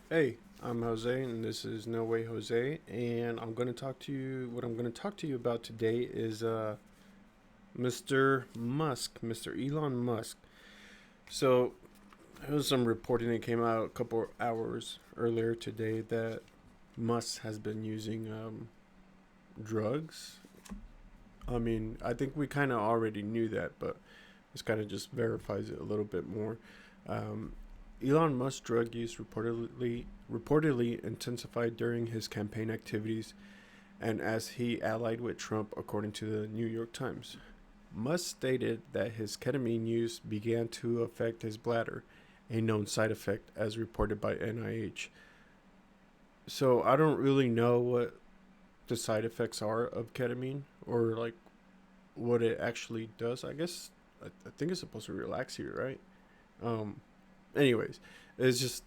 Hey, I'm Jose, and this is No Way Jose, and I'm going to talk to you. What I'm going to talk to you about today is Mr. Musk, Mr. Elon Musk. So, there was some reporting that came out a couple hours earlier today that Musk has been using drugs. I mean, I think we kind of already knew that, but this kind of just verifies it a little bit more. Um, Elon Musk's drug use reportedly intensified during his campaign activities and as he allied with Trump, according to the New York Times. Musk stated that his ketamine use began to affect his bladder, a known side effect as reported by NIH. So I don't really know what the side effects are of ketamine or like what it actually does. I guess I think it's supposed to relax you, right? Um, anyways, it's just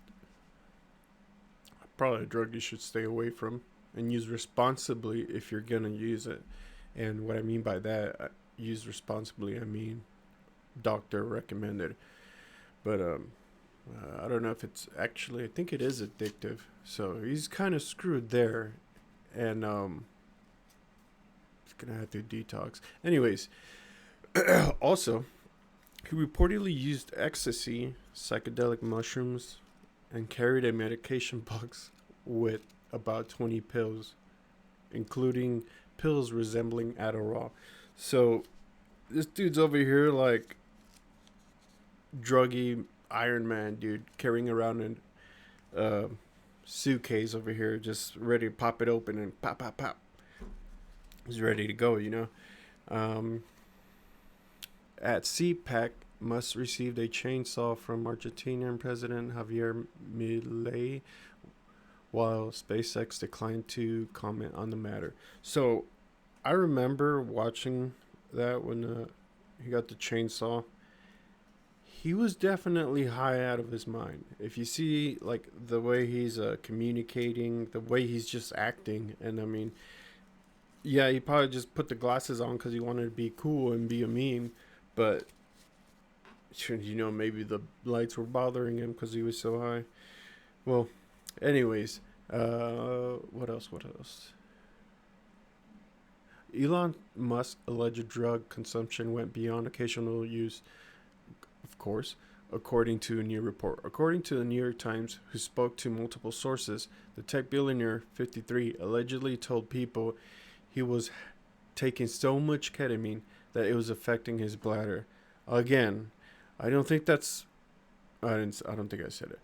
probably a drug you should stay away from and use responsibly if you're gonna use it. And what I mean by that, use responsibly, I mean doctor recommended. But I don't know if it's actually. I think it is addictive. So he's kind of screwed there, and he's gonna have to detox. Anyways, also he reportedly used ecstasy, psychedelic mushrooms, and carried a medication box with about 20 pills, including pills resembling Adderall. So this dude's over here like druggy Iron Man dude carrying around a suitcase over here, just ready to pop it open and pop, pop, pop. He's ready to go, you know. Um, at CPAC, Musk received a chainsaw from Argentinian President Javier Milei, while SpaceX declined to comment on the matter. So I remember watching that when he got the chainsaw. He was definitely high out of his mind. If you see like the way he's communicating, the way he's just acting, and I mean, yeah, he probably just put the glasses on because he wanted to be cool and be a meme, but maybe the lights were bothering him because he was so high. Well, anyways, what else? What else? Elon Musk's alleged drug consumption went beyond occasional use, of course, according to a new report. According to the New York Times, who spoke to multiple sources, the tech billionaire, 53, allegedly told people he was taking so much ketamine that it was affecting his bladder. Again, I don't think that's. I don't think I said it.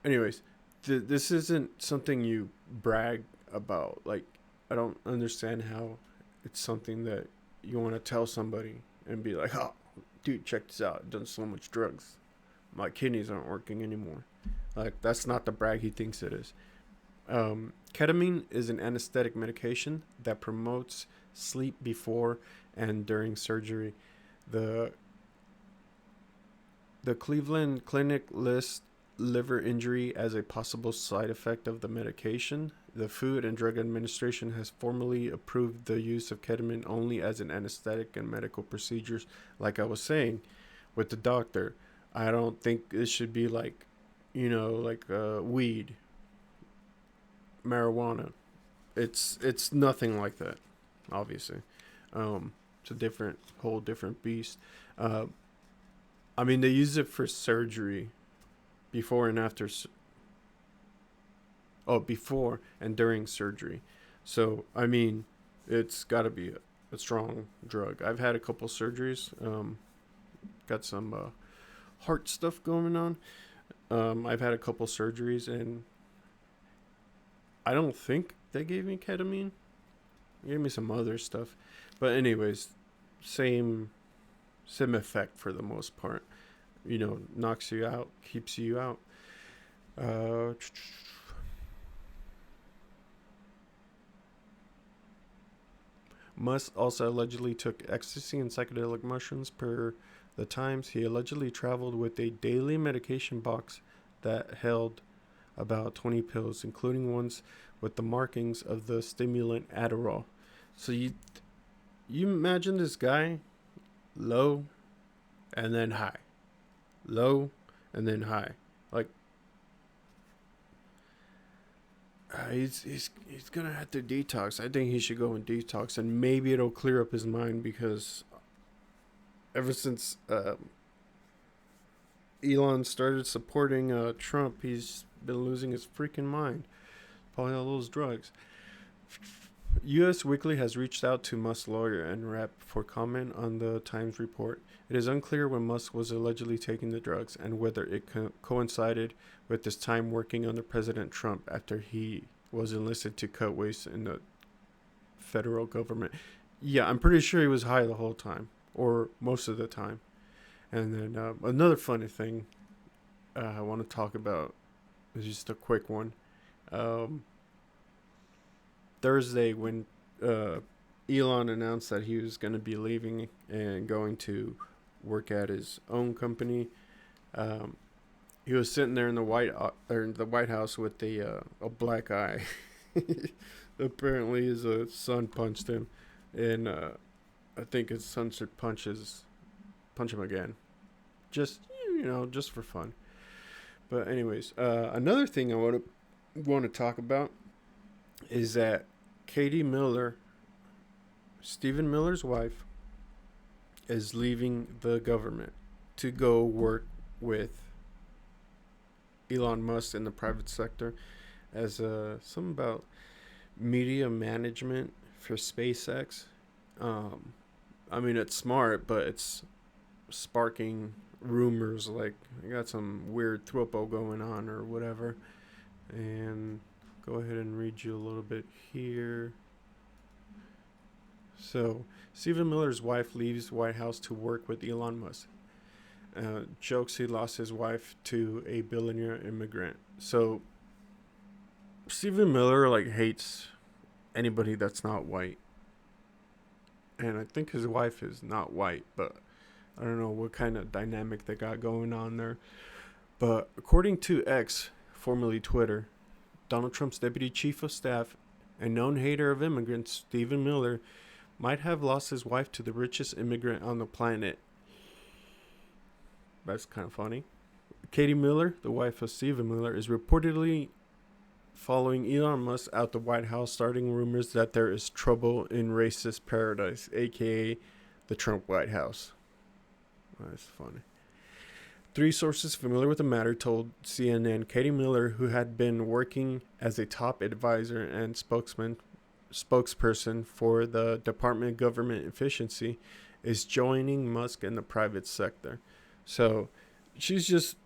Anyways, this isn't something you brag about. Like, I don't understand how it's something that you want to tell somebody and be like, "Oh, dude, check this out. I've done so much drugs. My kidneys aren't working anymore." Like, that's not the brag he thinks it is. Ketamine is an anesthetic medication that promotes sleep before and during surgery. The the Cleveland Clinic lists liver injury as a possible side effect of the medication. The Food and Drug Administration has formally approved the use of ketamine only as an anesthetic in medical procedures. Like I was saying with the doctor, I don't think it should be like, like weed, marijuana. It's nothing like that, obviously. It's a whole different beast. Uh, I mean, they use it for surgery before and after. Oh, before and during surgery. So I mean, it's got to be a strong drug. I've had a couple surgeries. Got some heart stuff going on. I've had a couple surgeries, and I don't think they gave me ketamine. They gave me some other stuff, but anyways, same same effect for the most part. Knocks you out, keeps you out. Uh, Musk also allegedly took ecstasy and psychedelic mushrooms per the Times. He allegedly traveled with a daily medication box that held about 20 pills, including ones with the markings of the stimulant Adderall. So you imagine this guy low and then high, low and then high. Like He's gonna have to detox. I think he should go and detox, and maybe it'll clear up his mind, because ever since Elon started supporting Trump, he's been losing his freaking mind. Probably all those drugs. U.S. Weekly has reached out to Musk's lawyer and rep for comment on the Times report. It is unclear when Musk was allegedly taking the drugs and whether it coincided with his time working under President Trump after he was enlisted to cut waste in the federal government. Yeah, I'm pretty sure he was high the whole time, or most of the time. And then another funny thing I want to talk about is just a quick one. Thursday, when Elon announced that he was going to be leaving and going to work at his own company, he was sitting there in the White House with a black eye. Apparently, his son punched him, and I think his son should punch him again, just just for fun. But anyways, another thing I want to talk about is that Katie Miller, Stephen Miller's wife, is leaving the government to go work with Elon Musk in the private sector as something about media management for SpaceX. I mean, it's smart, but it's sparking rumors like I got some weird thropo going on or whatever. And go ahead and read you a little bit here. So, Stephen Miller's wife leaves White House to work with Elon Musk. Jokes he lost his wife to a billionaire immigrant. So, Stephen Miller hates anybody that's not white. And I think his wife is not white, but I don't know what kind of dynamic they got going on there. But according to X, formerly Twitter, Donald Trump's deputy chief of staff and known hater of immigrants, Stephen Miller, might have lost his wife to the richest immigrant on the planet. That's kind of funny. Katie Miller, the wife of Stephen Miller, is reportedly following Elon Musk out the White House, starting rumors that there is trouble in racist paradise, aka the Trump White House. That's funny. 3 sources familiar with the matter told CNN Katie Miller, who had been working as a top advisor and spokesperson for the Department of Government Efficiency, is joining Musk in the private sector. So she's just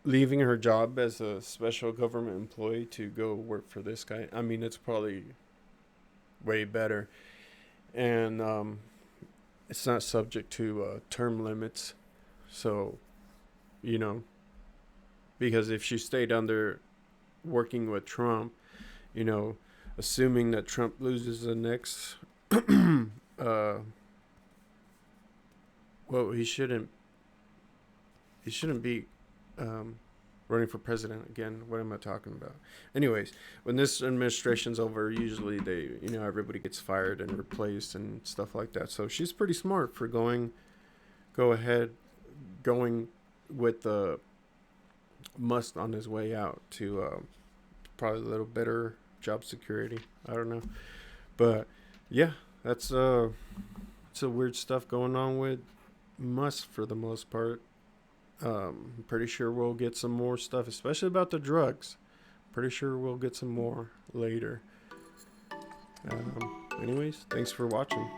leaving her job as a special government employee to go work for this guy. I mean, it's probably way better. And it's not subject to term limits. So, because if she stayed under working with Trump, assuming that Trump loses the next, he shouldn't be running for president again. What am I talking about? Anyways, when this administration's over, usually everybody gets fired and replaced and stuff like that. So she's pretty smart for going with Musk on his way out to probably a little better job security. I don't know, but yeah, that's it's a weird stuff going on with Musk for the most part. I'm pretty sure we'll get some more stuff, especially about the drugs. Pretty sure we'll get some more later. Anyways, thanks for watching.